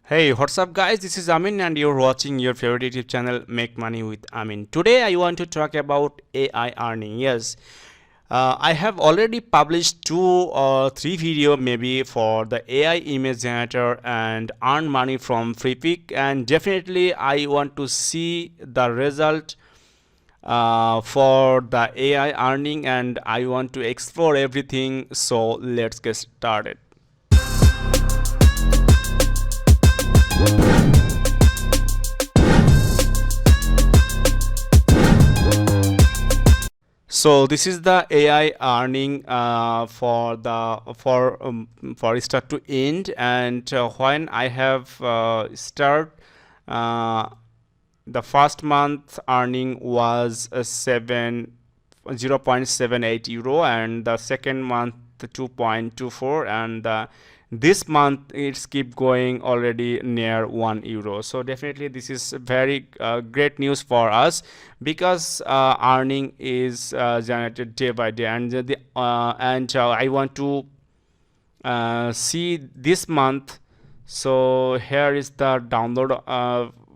Hey, what's up guys? This is Amin and you're watching your favorite YouTube channel Make Money with Amin. Today I want to talk about AI earning. Yes, I have already published 2 or 3 video maybe for the AI image generator and earn money from freepik, and definitely I want to see the result for the AI earning, and I want to explore everything. So let's get started. So this is the AI earning for start to end, and when I have start, uh, the first month earning was 0.78 euro, and the second month 2.24, and this month it's keep going already near 1 euro. So definitely this is very great news for us, because earning is generated day by day, and I want to see this month. So here is the download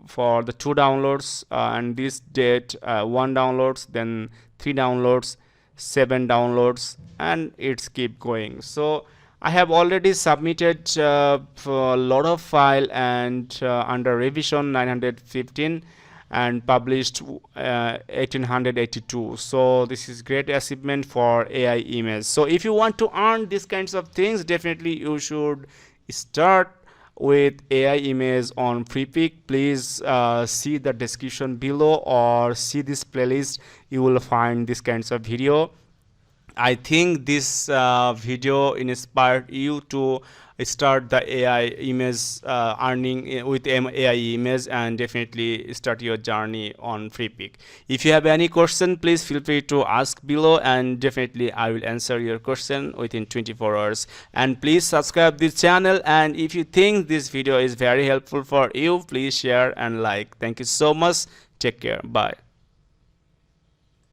for the 2 downloads, and this date 1 downloads, then 3 downloads, 7 downloads, and it's keep going. So I have already submitted for a lot of file, and under revision 915, and published 1882. So this is great achievement for AI image. So if you want to earn these kinds of things, definitely you should start with AI image on freepik. Please see the description below or see this playlist. You will find this kinds of video. I think this video inspired you to start the AI image earning with AI image, and definitely start your journey on freepik. If you have any question, please feel free to ask below, and definitely I will answer your question within 24 hours. And please subscribe this channel, and if you think this video is very helpful for you, please share and like. Thank you so much. Take care. Bye.